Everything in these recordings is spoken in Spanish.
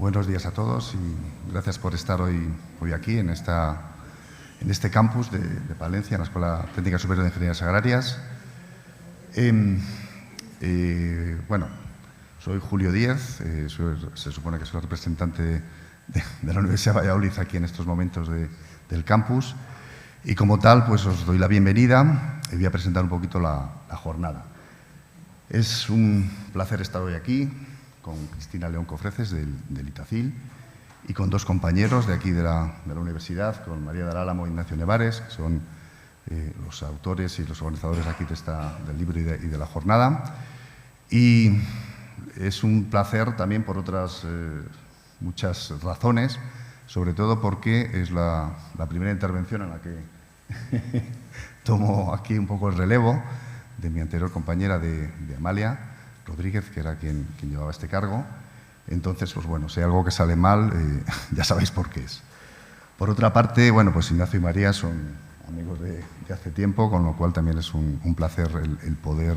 Buenos días a todos y gracias por estar hoy aquí en este campus de Palencia, en la Escuela Técnica Superior de Ingenierías Agrarias. Bueno, soy Julio Díez, se supone que soy el representante de la Universidad de Valladolid aquí en estos momentos del campus y como tal pues os doy la bienvenida y voy a presentar un poquito la jornada. Es un placer estar hoy aquí con Cristina León Cofreces del Itacil y con dos compañeros de aquí de la universidad, con María del Álamo e Ignacio Nevares, que son los autores y los organizadores aquí del libro y de la jornada. Y es un placer también por otras muchas razones, sobre todo porque es la primera intervención en la que tomo aquí un poco el relevo de mi anterior compañera de Amalia Rodríguez, que era quien llevaba este cargo. Entonces, pues bueno, si hay algo que sale mal, ya sabéis por qué es. Por otra parte, bueno, pues Ignacio y María son amigos de hace tiempo, con lo cual también es un placer el poder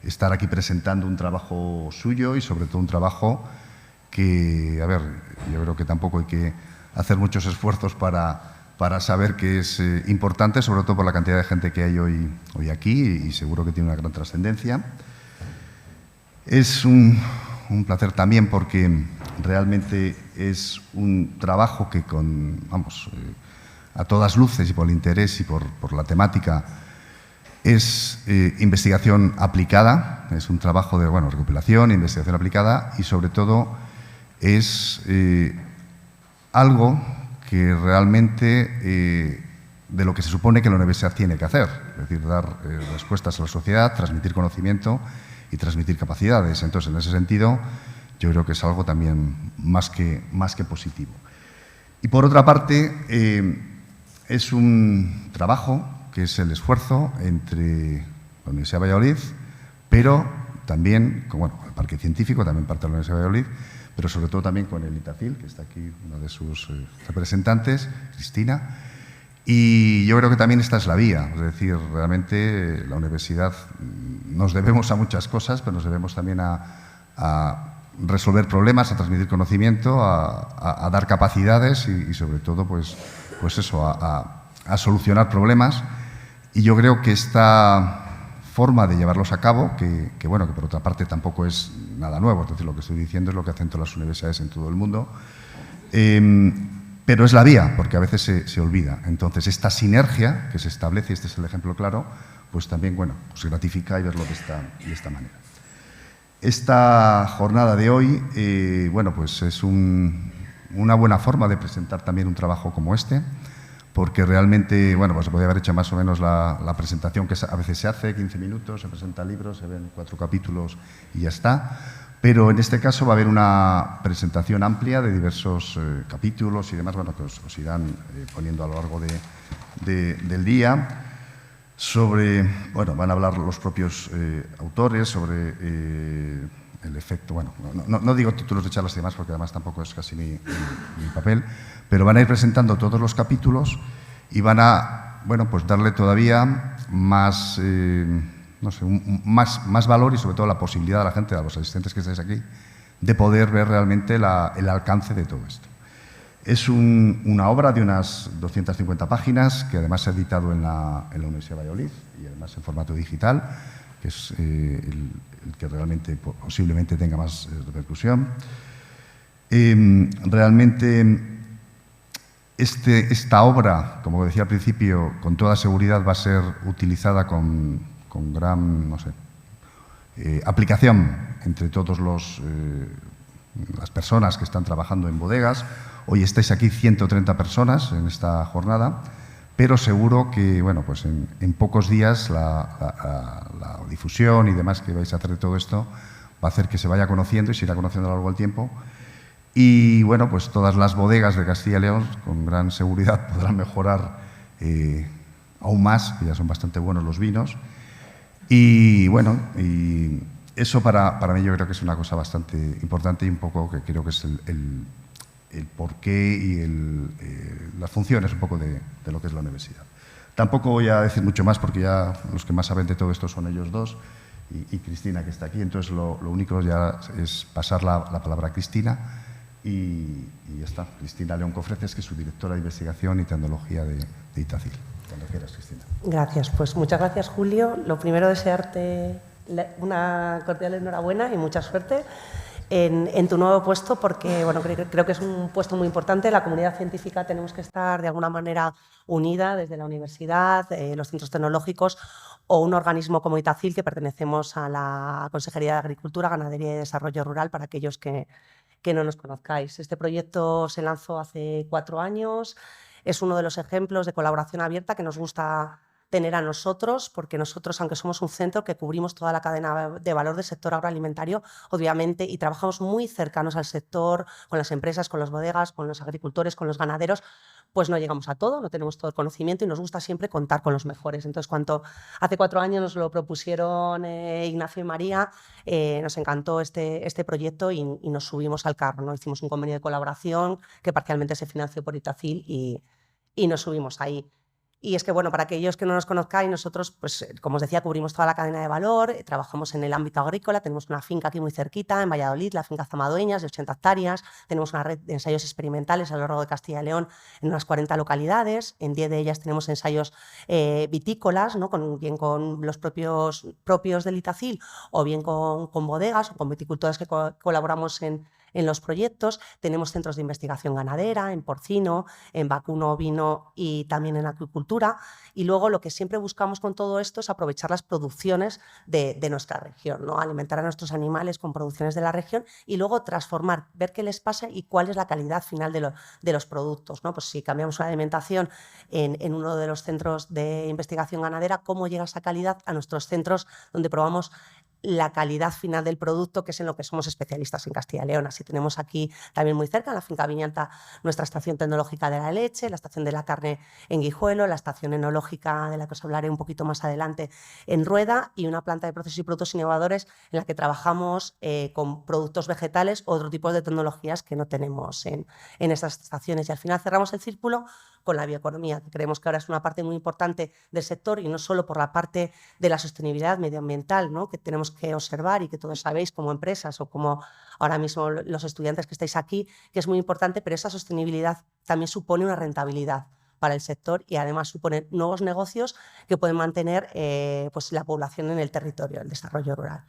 estar aquí presentando un trabajo suyo y sobre todo un trabajo que, a ver, yo creo que tampoco hay que hacer muchos esfuerzos para saber que es importante, sobre todo por la cantidad de gente que hay hoy aquí y seguro que tiene una gran trascendencia. Es un placer también porque realmente es un trabajo que a todas luces y por el interés y por la temática es investigación aplicada, es un trabajo de recopilación, investigación aplicada y sobre todo es algo que realmente de lo que se supone que la universidad tiene que hacer, es decir, dar respuestas a la sociedad, transmitir conocimiento y transmitir capacidades. Entonces, en ese sentido, yo creo que es algo también más que positivo. Y por otra parte, es un trabajo que es el esfuerzo entre la Universidad de Valladolid, pero también con el Parque Científico, también parte de la Universidad de Valladolid, pero sobre todo también con el Itacil, que está aquí uno de sus representantes, Cristina. Y yo creo que también esta es la vía, es decir, realmente la universidad nos debemos a muchas cosas, pero nos debemos también a resolver problemas, a transmitir conocimiento, a dar capacidades y sobre todo pues eso, a solucionar problemas. Y yo creo que esta forma de llevarlos a cabo, que por otra parte tampoco es nada nuevo, es decir, lo que estoy diciendo es lo que hacen todas las universidades en todo el mundo, pero es la vía, porque a veces se olvida. Entonces, esta sinergia que se establece, este es el ejemplo claro, pues también, pues gratifica y verlo de esta manera. Esta jornada de hoy, pues es una buena forma de presentar también un trabajo como este, porque realmente, pues se podría haber hecho más o menos la presentación que a veces se hace, 15 minutos, se presenta el libro, se ven 4 capítulos y ya está. Pero en este caso va a haber una presentación amplia de diversos capítulos y demás, que os irán poniendo a lo largo del día. Van a hablar los propios autores sobre el efecto, no digo títulos de charlas y demás porque además tampoco es casi mi papel, pero van a ir presentando todos los capítulos y van a, pues darle todavía más, más valor y sobre todo la posibilidad a la gente, a los asistentes que estáis aquí, de poder ver realmente el alcance de todo esto. Es una obra de unas 250 páginas que además se ha editado en la Universidad de Valladolid y además en formato digital, que es el que realmente posiblemente tenga más repercusión. Realmente esta obra, como decía al principio, con toda seguridad va a ser utilizada con gran aplicación entre todas las personas que están trabajando en bodegas. Hoy estáis aquí 130 personas en esta jornada, pero seguro que pues en pocos días la difusión y demás que vais a hacer de todo esto va a hacer que se vaya conociendo y se irá conociendo a lo largo del tiempo. Y pues todas las bodegas de Castilla y León con gran seguridad podrán mejorar aún más, que ya son bastante buenos los vinos. Y y eso para mí yo creo que es una cosa bastante importante y un poco que creo que es el porqué y las funciones un poco de lo que es la universidad. Tampoco voy a decir mucho más porque ya los que más saben de todo esto son ellos dos y Cristina, que está aquí. Entonces lo único ya es pasar la palabra a Cristina Y ya está, Cristina León Cofreces, que es su directora de investigación y tecnología de Itacil. Cuando quieras, Cristina. Gracias, pues muchas gracias, Julio. Lo primero, desearte una cordial enhorabuena y mucha suerte en tu nuevo puesto, porque bueno, creo que es un puesto muy importante. La comunidad científica tenemos que estar de alguna manera unida desde la universidad, los centros tecnológicos o un organismo como Itacil, que pertenecemos a la Consejería de Agricultura, Ganadería y Desarrollo Rural, para aquellos que no nos conozcáis. Este proyecto se lanzó hace 4 años, es uno de los ejemplos de colaboración abierta que nos gusta tener a nosotros, porque nosotros, aunque somos un centro que cubrimos toda la cadena de valor del sector agroalimentario, obviamente, y trabajamos muy cercanos al sector, con las empresas, con las bodegas, con los agricultores, con los ganaderos, pues no llegamos a todo, no tenemos todo el conocimiento y nos gusta siempre contar con los mejores. Entonces, cuando hace 4 años nos lo propusieron Ignacio y María, nos encantó este proyecto y nos subimos al carro, ¿no? Hicimos un convenio de colaboración que parcialmente se financió por Itacil y nos subimos ahí. Y es que, bueno, para aquellos que no nos conozcáis, nosotros, pues, como os decía, cubrimos toda la cadena de valor, trabajamos en el ámbito agrícola, tenemos una finca aquí muy cerquita, en Valladolid, la finca Zamadueñas, de 80 hectáreas, tenemos una red de ensayos experimentales a lo largo de Castilla y León en unas 40 localidades, en 10 de ellas tenemos ensayos vitícolas, ¿no? Bien con los propios del Itacil o bien con bodegas o con viticultores que colaboramos en los proyectos. Tenemos centros de investigación ganadera, en porcino, en vacuno, ovino y también en acuicultura. Y luego lo que siempre buscamos con todo esto es aprovechar las producciones de nuestra región, ¿no? Alimentar a nuestros animales con producciones de la región y luego transformar, ver qué les pasa y cuál es la calidad final de los productos, ¿no? Pues si cambiamos una alimentación en uno de los centros de investigación ganadera, ¿cómo llega esa calidad a nuestros centros donde probamos la calidad final del producto, que es en lo que somos especialistas en Castilla y León? Así tenemos aquí también muy cerca, en la finca Viñalta, nuestra estación tecnológica de la leche, la estación de la carne en Guijuelo, la estación enológica de la que os hablaré un poquito más adelante en Rueda, y una planta de procesos y productos innovadores en la que trabajamos con productos vegetales o otro tipo de tecnologías que no tenemos en estas estaciones. Y al final cerramos el círculo con la bioeconomía, que creemos que ahora es una parte muy importante del sector, y no solo por la parte de la sostenibilidad medioambiental, ¿no? Que tenemos que observar y que todos sabéis como empresas o como ahora mismo los estudiantes que estáis aquí, que es muy importante, pero esa sostenibilidad también supone una rentabilidad para el sector y además supone nuevos negocios que pueden mantener pues la población en el territorio, el desarrollo rural.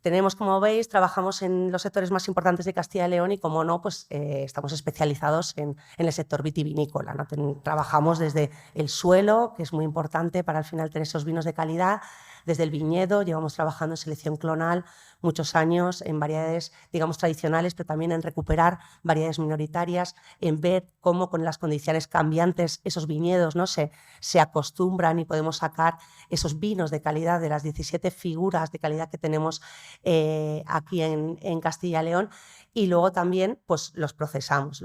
Tenemos, como veis, trabajamos en los sectores más importantes de Castilla y León y, como no, pues estamos especializados en el sector vitivinícola, ¿no? Trabajamos desde el suelo, que es muy importante para al final tener esos vinos de calidad, desde el viñedo. Llevamos trabajando en selección clonal muchos años, en variedades, digamos, tradicionales, pero también en recuperar variedades minoritarias, en ver cómo con las condiciones cambiantes esos viñedos, ¿no? se acostumbran y podemos sacar esos vinos de calidad de las 17 figuras de calidad que tenemos aquí en Castilla y León. Y luego también pues, los procesamos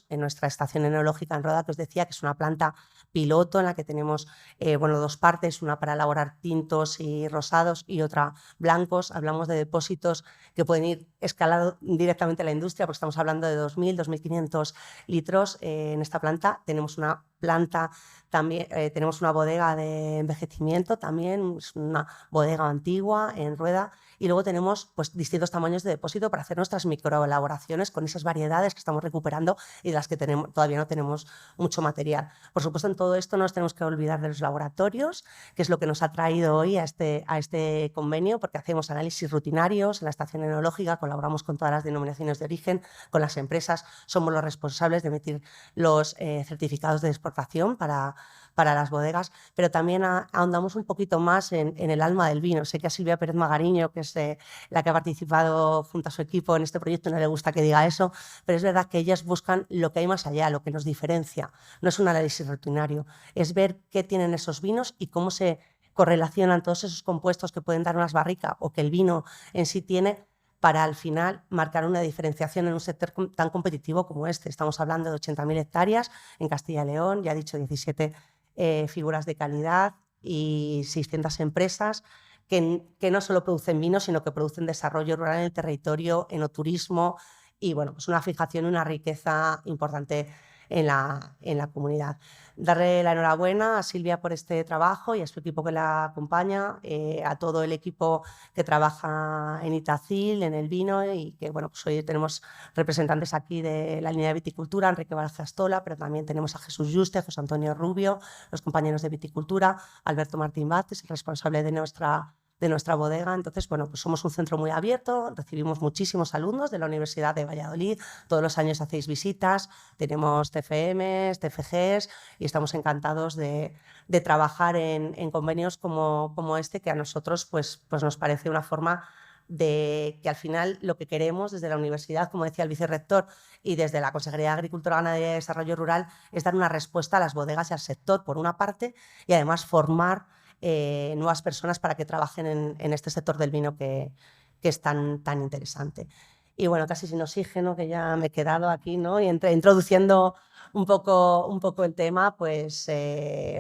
en nuestra estación enológica en Rueda, que os decía que es una planta piloto en la que tenemos bueno, 2 partes, una para elaborar tintos y rosados y otra blancos. Hablamos de depósitos que pueden ir escalado directamente a la industria, porque estamos hablando de 2.000, 2.500 litros en esta planta. Tenemos una planta también, tenemos una bodega de envejecimiento también, es una bodega antigua en Rueda, y luego tenemos pues, distintos tamaños de depósito para hacer nuestras microelaboraciones con esas variedades que estamos recuperando y de las que todavía no tenemos mucho material. Por supuesto, en todo esto no nos tenemos que olvidar de los laboratorios, que es lo que nos ha traído hoy a este convenio, porque hacemos análisis rutinarios en la estación enológica, colaboramos con todas las denominaciones de origen, con las empresas, somos los responsables de emitir los certificados de exportación para las bodegas, pero también ahondamos un poquito más en el alma del vino. Sé que a Silvia Pérez Magariño, que es la que ha participado junto a su equipo en este proyecto, no le gusta que diga eso, pero es verdad que ellas buscan lo que hay más allá, lo que nos diferencia. No es un análisis rutinario, es ver qué tienen esos vinos y cómo se correlacionan todos esos compuestos que pueden dar unas barricas o que el vino en sí tiene, para al final marcar una diferenciación en un sector tan competitivo como este. Estamos hablando de 80.000 hectáreas en Castilla y León, ya he dicho 17 figuras de calidad y 600 empresas que no solo producen vino, sino que producen desarrollo rural en el territorio, enoturismo y, bueno, pues una fijación y una riqueza importante en la comunidad. Darle la enhorabuena a Silvia por este trabajo y a su equipo que la acompaña, a todo el equipo que trabaja en Itacil, en el vino, y que bueno, pues hoy tenemos representantes aquí de la línea de viticultura, Enrique Valzastola, pero también tenemos a Jesús Juste, José Antonio Rubio, los compañeros de viticultura, Alberto Martín Vázquez, el responsable de nuestra bodega. Entonces, bueno, pues somos un centro muy abierto, recibimos muchísimos alumnos de la Universidad de Valladolid, todos los años hacéis visitas, tenemos TFMs, TFGs y estamos encantados de trabajar en convenios como este, que a nosotros pues nos parece una forma de que al final lo que queremos desde la universidad, como decía el vicerrector, y desde la Consejería de Agricultura, Ganadería y Desarrollo Rural, es dar una respuesta a las bodegas y al sector, por una parte, y además formar nuevas personas para que trabajen en este sector del vino que es tan interesante. Y bueno, casi sin oxígeno, que ya me he quedado aquí, ¿no? Y introduciendo un poco el tema, pues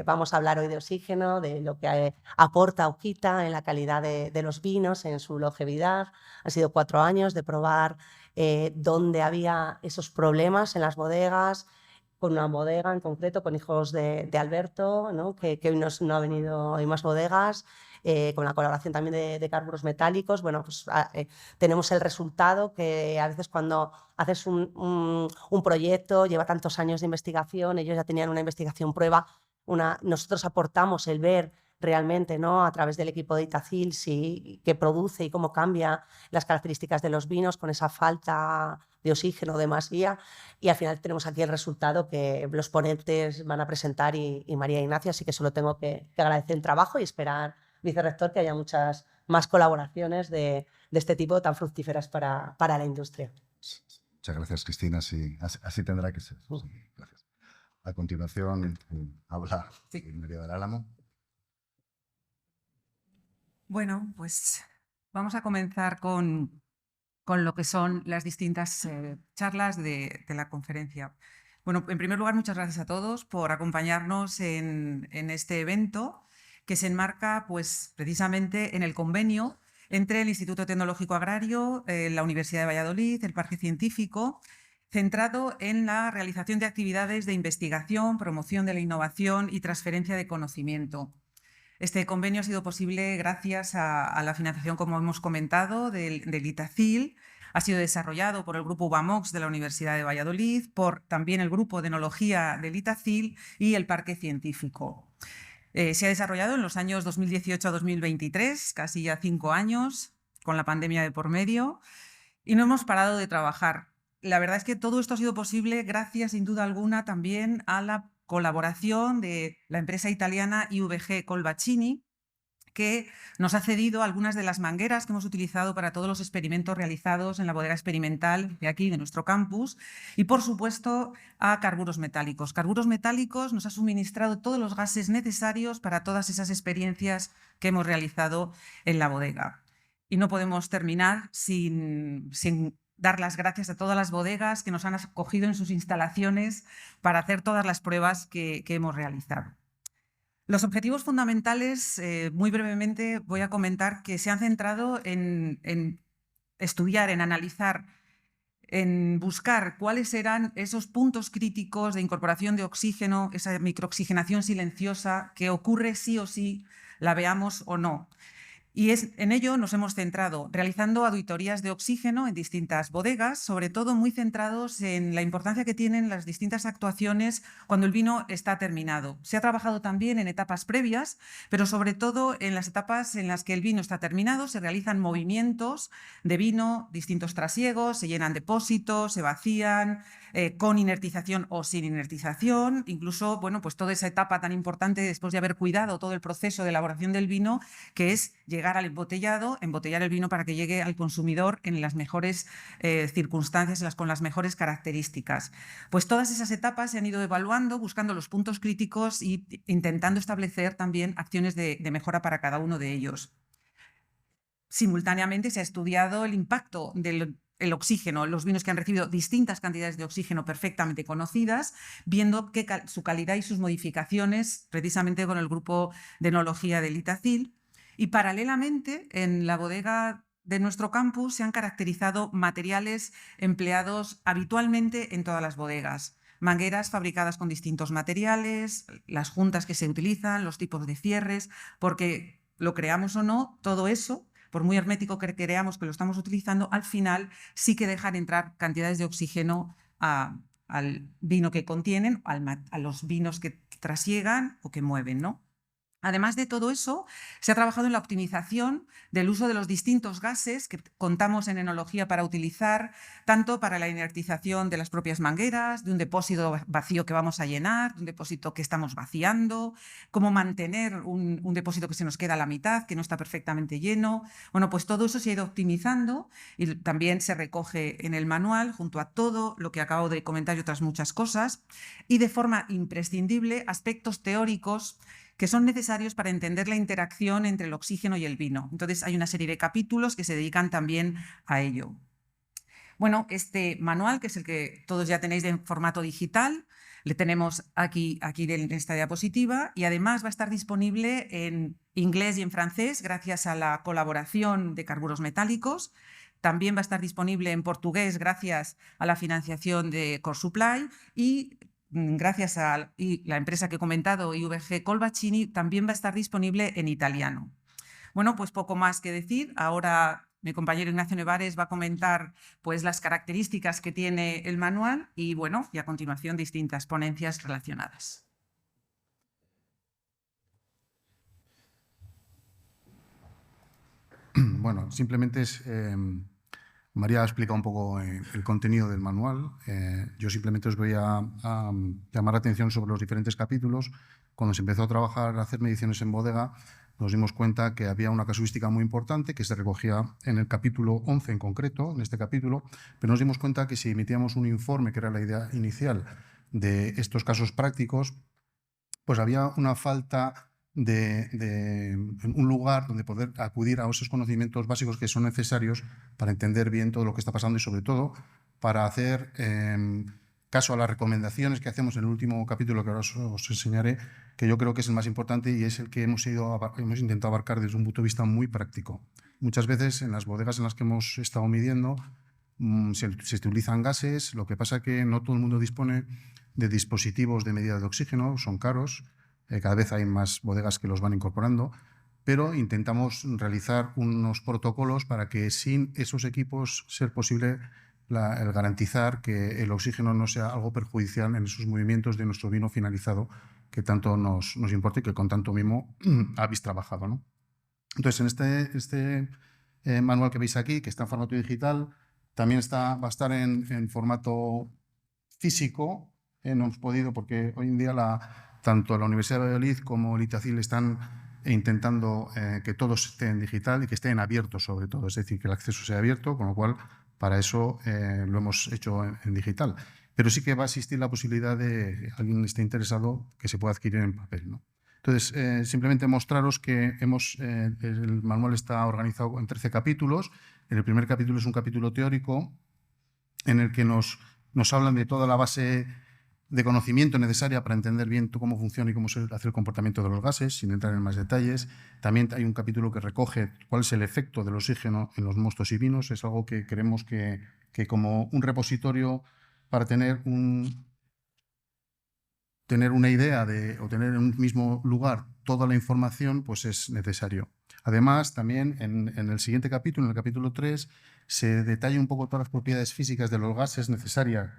vamos a hablar hoy de oxígeno, de lo que aporta o quita en la calidad de los vinos, en su longevidad. Han sido 4 años de probar dónde había esos problemas en las bodegas, con una bodega en concreto, con hijos de Alberto, ¿no? que hoy no ha venido, hay más bodegas, con la colaboración también de carburos metálicos. Bueno, pues tenemos el resultado que a veces cuando haces un proyecto, lleva tantos años de investigación, ellos ya tenían una investigación prueba, nosotros aportamos el ver realmente, ¿no? A través del equipo de Itacil, qué produce y cómo cambia las características de los vinos con esa falta de oxígeno, de masía, y al final tenemos aquí el resultado que los ponentes van a presentar y María Ignacia, así que solo tengo que agradecer el trabajo y esperar, vicerrector, que haya muchas más colaboraciones de este tipo tan fructíferas para la industria. Muchas gracias, Cristina, así tendrá que ser. Sí, gracias. A continuación habla María del Álamo. Bueno, pues vamos a comenzar con lo que son las distintas charlas de la conferencia. Bueno, en primer lugar, muchas gracias a todos por acompañarnos en este evento que se enmarca pues, precisamente en el convenio entre el Instituto Tecnológico Agrario, la Universidad de Valladolid, el Parque Científico, centrado en la realización de actividades de investigación, promoción de la innovación y transferencia de conocimiento. Este convenio ha sido posible gracias a la financiación, como hemos comentado, del Itacil. Ha sido desarrollado por el grupo UBAMOX de la Universidad de Valladolid, por también el grupo de enología del Itacil y el Parque Científico. Se ha desarrollado en los años 2018 a 2023, casi ya 5 años, con la pandemia de por medio, y no hemos parado de trabajar. La verdad es que todo esto ha sido posible gracias, sin duda alguna, también a la colaboración de la empresa italiana IVG Colbacini, que nos ha cedido algunas de las mangueras que hemos utilizado para todos los experimentos realizados en la bodega experimental de aquí, de nuestro campus, y por supuesto a Carburos Metálicos. Carburos Metálicos nos ha suministrado todos los gases necesarios para todas esas experiencias que hemos realizado en la bodega. Y no podemos terminar sin dar las gracias a todas las bodegas que nos han acogido en sus instalaciones para hacer todas las pruebas que hemos realizado. Los objetivos fundamentales, muy brevemente, voy a comentar que se han centrado en estudiar, en analizar, en buscar cuáles eran esos puntos críticos de incorporación de oxígeno, esa microoxigenación silenciosa que ocurre sí o sí, la veamos o no. Y en ello nos hemos centrado realizando auditorías de oxígeno en distintas bodegas, sobre todo muy centrados en la importancia que tienen las distintas actuaciones cuando el vino está terminado. Se ha trabajado también en etapas previas, pero sobre todo en las etapas en las que el vino está terminado se realizan movimientos de vino, distintos trasiegos, se llenan depósitos, se vacían, con inertización o sin inertización, incluso bueno, pues toda esa etapa tan importante después de haber cuidado todo el proceso de elaboración del vino, que es llegar al embotellado, embotellar el vino para que llegue al consumidor en las mejores circunstancias, con las mejores características. Pues todas esas etapas se han ido evaluando, buscando los puntos críticos e intentando establecer también acciones de mejora para cada uno de ellos. Simultáneamente se ha estudiado el impacto del oxígeno, los vinos que han recibido distintas cantidades de oxígeno perfectamente conocidas, viendo su calidad y sus modificaciones precisamente con el grupo de enología del Itacil. Y paralelamente, en la bodega de nuestro campus se han caracterizado materiales empleados habitualmente en todas las bodegas. mangueras fabricadas con distintos materiales, las juntas que se utilizan, los tipos de cierres, porque lo creamos o no, todo eso, por muy hermético que creamos que lo estamos utilizando, al final sí que dejan entrar cantidades de oxígeno al vino que contienen, a los vinos que trasiegan o que mueven, ¿no? Además de todo eso, se ha trabajado en la optimización del uso de los distintos gases que contamos en enología para utilizar, tanto para la inertización de las propias mangueras, de un depósito vacío que vamos a llenar, de un depósito que estamos vaciando, cómo mantener un depósito que se nos queda a la mitad, que no está perfectamente lleno. Bueno, pues todo eso se ha ido optimizando y también se recoge en el manual junto a todo lo que acabo de comentar y otras muchas cosas, y de forma imprescindible aspectos teóricos que son necesarios para entender la interacción entre el oxígeno y el vino. Entonces, hay una serie de capítulos que se dedican también a ello. Bueno, este manual, que es el que todos ya tenéis en formato digital, le tenemos aquí en esta diapositiva, y además va a estar disponible en inglés y en francés gracias a la colaboración de Carburos Metálicos. También va a estar disponible en portugués gracias a la financiación de Core Supply, y gracias a la empresa que he comentado, IVG Colbacini, también va a estar disponible en italiano. Bueno, pues poco más que decir. Ahora mi compañero Ignacio Nevares va a comentar pues, las características que tiene el manual y, bueno, y a continuación distintas ponencias relacionadas. Bueno, simplemente es... María ha explicado un poco el contenido del manual. Yo simplemente os voy a llamar la atención sobre los diferentes capítulos. Cuando se empezó a trabajar, a hacer mediciones en bodega, nos dimos cuenta que había una casuística muy importante que se recogía en el capítulo 11 en concreto, en este capítulo, pero nos dimos cuenta que si emitíamos un informe, que era la idea inicial de estos casos prácticos, pues había una falta de un lugar donde poder acudir a esos conocimientos básicos que son necesarios para entender bien todo lo que está pasando y, sobre todo, para hacer caso a las recomendaciones que hacemos en el último capítulo que ahora os enseñaré, que yo creo que es el más importante y es el que hemos intentado abarcar desde un punto de vista muy práctico. Muchas veces en las bodegas en las que hemos estado midiendo se utilizan gases, lo que pasa es que no todo el mundo dispone de dispositivos de medida de oxígeno, son caros. Cada vez hay más bodegas que los van incorporando, pero intentamos realizar unos protocolos para que sin esos equipos sea posible el garantizar que el oxígeno no sea algo perjudicial en esos movimientos de nuestro vino finalizado que tanto nos importa y que con tanto mimo habéis trabajado, ¿no? Entonces, en este manual que veis aquí, que está en formato digital, también va a estar en formato físico. No hemos podido porque hoy en día tanto la Universidad de Valladolid como el Itacil están intentando que todo esté en digital y que esté en abierto sobre todo, es decir, que el acceso sea abierto, con lo cual para eso lo hemos hecho en digital. Pero sí que va a existir la posibilidad de que alguien esté interesado que se pueda adquirir en papel, ¿no? Entonces, simplemente mostraros que el manual está organizado en 13 capítulos. En el primer capítulo es un capítulo teórico en el que nos hablan de toda la base de conocimiento necesaria para entender bien cómo funciona y cómo se hace el comportamiento de los gases, sin entrar en más detalles. También hay un capítulo que recoge cuál es el efecto del oxígeno en los mostos y vinos. Es algo que creemos que como un repositorio para tener una idea o tener en un mismo lugar toda la información, pues es necesario. Además, también en el siguiente capítulo, en el capítulo 3, se detalla un poco todas las propiedades físicas de los gases necesarias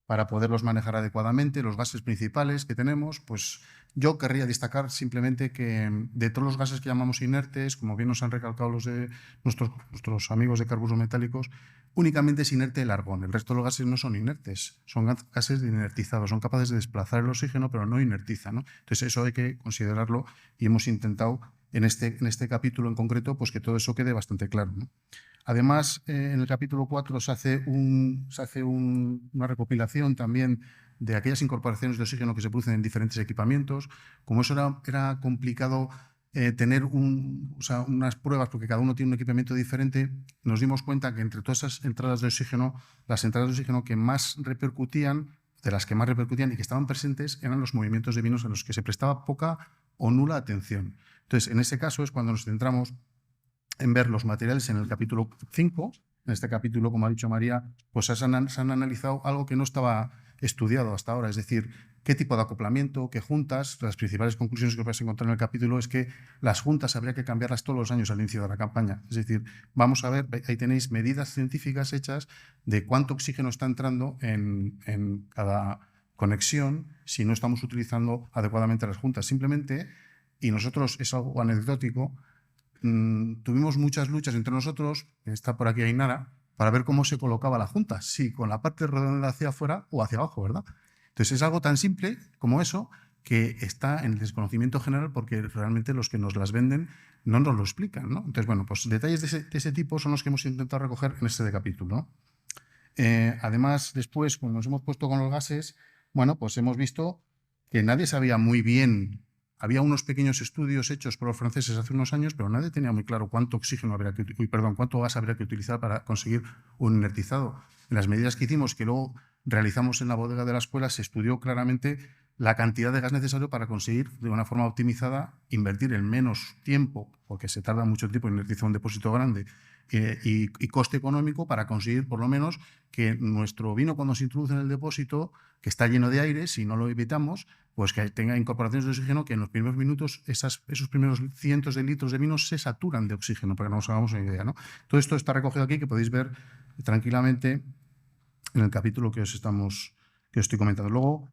para poderlos manejar adecuadamente. Los gases principales que tenemos, pues yo querría destacar simplemente que de todos los gases que llamamos inertes, como bien nos han recalcado los de nuestros amigos de Carburos Metálicos, únicamente es inerte el argón. El resto de los gases no son inertes, son gases inertizados, son capaces de desplazar el oxígeno, pero no inertizan, ¿no? Entonces eso hay que considerarlo y hemos intentado en este capítulo en concreto pues que todo eso quede bastante claro, ¿no? Además, en el capítulo 4 se hace una recopilación también de aquellas incorporaciones de oxígeno que se producen en diferentes equipamientos. Como eso era complicado tener unas pruebas, porque cada uno tiene un equipamiento diferente, nos dimos cuenta que entre todas esas entradas de oxígeno, las entradas de oxígeno que más repercutían, de las que más repercutían y que estaban presentes, eran los movimientos de vinos en los que se prestaba poca o nula atención. Entonces, en ese caso es cuando nos centramos en ver los materiales en el capítulo 5. En este capítulo, como ha dicho María, pues se han analizado algo que no estaba estudiado hasta ahora, es decir, qué tipo de acoplamiento, qué juntas. Las principales conclusiones que os vais a encontrar en el capítulo es que las juntas habría que cambiarlas todos los años al inicio de la campaña. Es decir, vamos a ver, ahí tenéis medidas científicas hechas de cuánto oxígeno está entrando en cada conexión si no estamos utilizando adecuadamente las juntas. Simplemente, y nosotros es algo anecdótico, tuvimos muchas luchas entre nosotros, está por aquí Ainara, para ver cómo se colocaba la junta, si con la parte redonda hacia afuera o hacia abajo, ¿verdad? Entonces es algo tan simple como eso que está en el desconocimiento general porque realmente los que nos las venden no nos lo explican, ¿no? Entonces, bueno, pues detalles de ese tipo son los que hemos intentado recoger en este capítulo, ¿no? Además, después, cuando nos hemos puesto con los gases, bueno, pues hemos visto que nadie sabía muy bien. Había unos pequeños estudios hechos por los franceses hace unos años, pero nadie tenía muy claro cuánto cuánto gas habría que utilizar para conseguir un inertizado. En las medidas que hicimos, que luego realizamos en la bodega de la escuela, se estudió claramente la cantidad de gas necesario para conseguir, de una forma optimizada, invertir en menos tiempo, porque se tarda mucho tiempo en inertizar un depósito grande, y coste económico para conseguir, por lo menos, que nuestro vino, cuando se introduce en el depósito, que está lleno de aire, si no lo evitamos, pues que tenga incorporaciones de oxígeno, que en los primeros minutos esos primeros cientos de litros de vino se saturan de oxígeno, para que nos hagamos una idea, ¿no? Todo esto está recogido aquí, que podéis ver tranquilamente en el capítulo que os estoy comentando. Luego,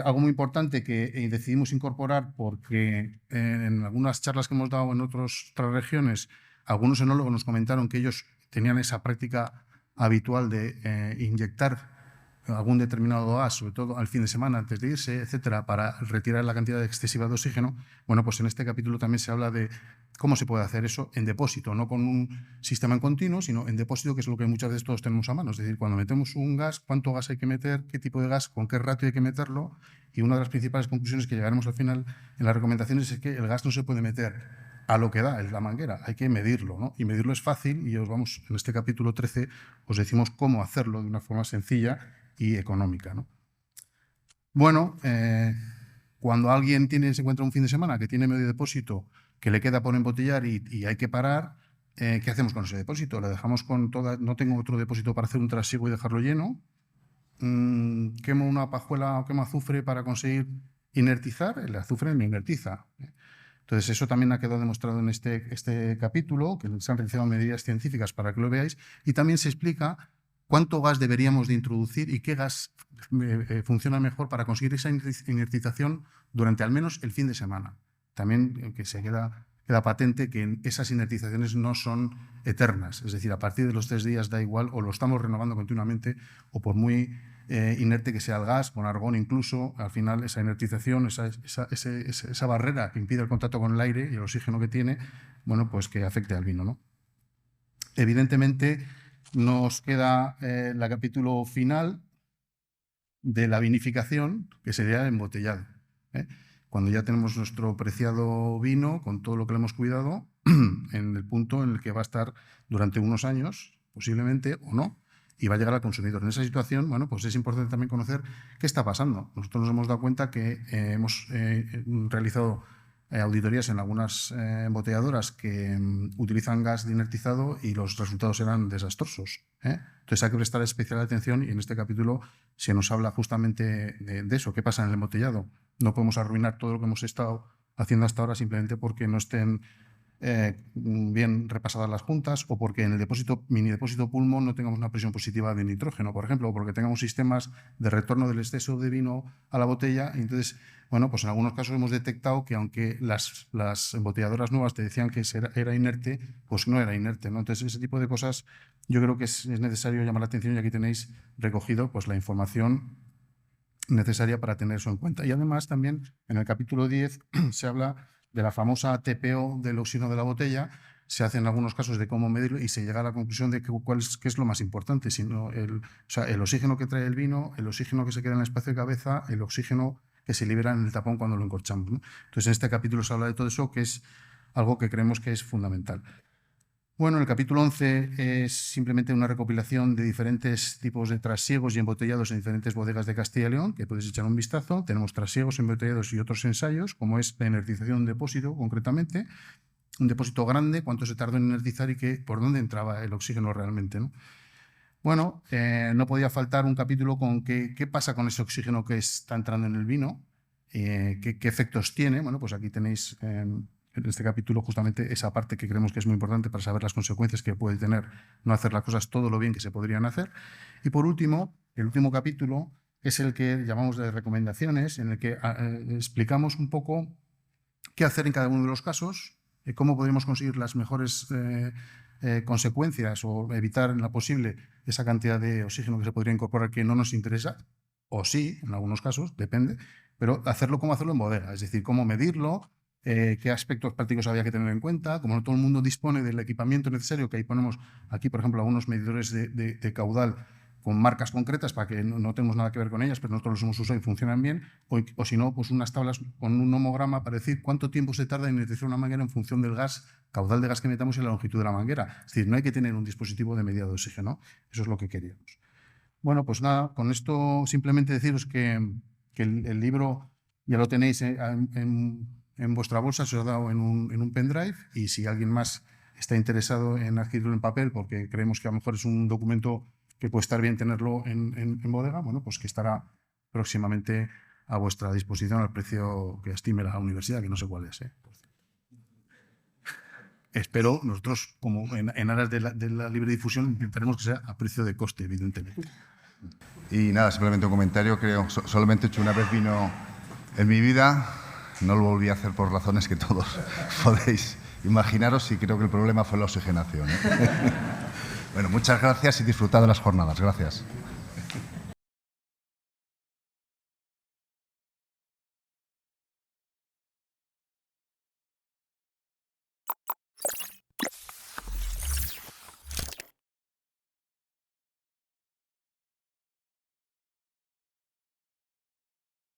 algo muy importante que decidimos incorporar, porque en algunas charlas que hemos dado en otras regiones, algunos enólogos nos comentaron que ellos tenían esa práctica habitual de inyectar algún determinado gas, sobre todo al fin de semana antes de irse, etcétera, para retirar la cantidad excesiva de oxígeno. Bueno, pues en este capítulo también se habla de cómo se puede hacer eso en depósito, no con un sistema en continuo, sino en depósito, que es lo que muchas veces todos tenemos a mano. Es decir, cuando metemos un gas, cuánto gas hay que meter, qué tipo de gas, con qué ratio hay que meterlo. Y una de las principales conclusiones que llegaremos al final en las recomendaciones es que el gas no se puede meter a lo que da, es la manguera, hay que medirlo, ¿no? Y medirlo es fácil, y en este capítulo 13 os decimos cómo hacerlo de una forma sencilla y económica, ¿no? Bueno, cuando alguien se encuentra un fin de semana que tiene medio depósito que le queda por embotellar y hay que parar, ¿qué hacemos con ese depósito? ¿Le dejamos con no tengo otro depósito para hacer un trasiego y dejarlo lleno? ¿Quemo una pajuela o quemo azufre para conseguir inertizar? El azufre no inertiza. Entonces, eso también ha quedado demostrado en este capítulo, que se han realizado medidas científicas para que lo veáis, y también se explica cuánto gas deberíamos de introducir y qué gas funciona mejor para conseguir esa inertización durante al menos el fin de semana. También que se queda patente que esas inertizaciones no son eternas, es decir, a partir de los 3 días da igual, o lo estamos renovando continuamente, o por muy inerte que sea el gas, con argón incluso, al final esa inertización, esa barrera que impide el contacto con el aire y el oxígeno que tiene, bueno, pues que afecte al vino, ¿no? Evidentemente, nos queda el capítulo final de la vinificación, que sería el embotellado, ¿eh? Cuando ya tenemos nuestro preciado vino, con todo lo que le hemos cuidado, en el punto en el que va a estar durante unos años, posiblemente, o no, y va a llegar al consumidor. En esa situación, bueno, pues es importante también conocer qué está pasando. Nosotros nos hemos dado cuenta que hemos realizado auditorías en algunas embotelladoras que utilizan gas de inertizado y los resultados eran desastrosos, ¿eh? Entonces hay que prestar especial atención, y en este capítulo se nos habla justamente de eso, qué pasa en el embotellado. No podemos arruinar todo lo que hemos estado haciendo hasta ahora simplemente porque no estén bien repasadas las juntas, o porque en el mini depósito pulmón no tengamos una presión positiva de nitrógeno, por ejemplo, o porque tengamos sistemas de retorno del exceso de vino a la botella. Y entonces, bueno, pues en algunos casos hemos detectado que aunque las embotelladoras nuevas te decían que era inerte, pues no era inerte, ¿no? Entonces, ese tipo de cosas yo creo que es necesario llamar la atención, y aquí tenéis recogido pues la información necesaria para tener eso en cuenta. Y además también en el capítulo 10 se habla de la famosa TPO del oxígeno de la botella. Se hacen algunos casos de cómo medirlo y se llega a la conclusión de qué es lo más importante, sino el oxígeno que trae el vino, el oxígeno que se queda en el espacio de cabeza, el oxígeno que se libera en el tapón cuando lo encorchamos, ¿no? Entonces, en este capítulo se habla de todo eso, que es algo que creemos que es fundamental. Bueno, el capítulo 11 es simplemente una recopilación de diferentes tipos de trasiegos y embotellados en diferentes bodegas de Castilla y León, que podéis echar un vistazo. Tenemos trasiegos, embotellados y otros ensayos, como es la inertización de un depósito, concretamente. Un depósito grande, cuánto se tardó en inertizar y por dónde entraba el oxígeno realmente, ¿no? Bueno, no podía faltar un capítulo con qué pasa con ese oxígeno que está entrando en el vino, qué efectos tiene. Bueno, pues aquí tenéis en este capítulo justamente esa parte que creemos que es muy importante para saber las consecuencias que puede tener no hacer las cosas todo lo bien que se podrían hacer. Y por último, el último capítulo es el que llamamos de recomendaciones, en el que explicamos un poco qué hacer en cada uno de los casos, cómo podríamos conseguir las mejores consecuencias o evitar en la posible esa cantidad de oxígeno que se podría incorporar que no nos interesa, o sí, en algunos casos, depende, pero cómo hacerlo en bodega, es decir, cómo medirlo, qué aspectos prácticos había que tener en cuenta. Como no todo el mundo dispone del equipamiento necesario, que ahí ponemos aquí, por ejemplo, algunos medidores de caudal con marcas concretas para que no tenemos nada que ver con ellas, pero nosotros los hemos usado y funcionan bien, o si no, pues unas tablas con un homograma para decir cuánto tiempo se tarda en iniciar una manguera en función del caudal de gas que metamos y la longitud de la manguera. Es decir, no hay que tener un dispositivo de medida de oxígeno. Eso es lo que queríamos. Bueno, pues nada, con esto simplemente deciros que el libro ya lo tenéis en vuestra bolsa, se os ha dado en un pendrive, y si alguien más está interesado en adquirirlo en papel, porque creemos que a lo mejor es un documento que puede estar bien tenerlo en bodega, bueno, pues que estará próximamente a vuestra disposición al precio que estime la universidad, que no sé cuál es. Espero, nosotros, como en aras de la libre difusión, intentaremos que sea a precio de coste, evidentemente. Y nada, simplemente un comentario. Solamente he hecho una vez vino en mi vida, no lo volví a hacer por razones que todos podéis imaginaros, y creo que el problema fue la oxigenación. Bueno, muchas gracias y disfrutad de las jornadas. Gracias.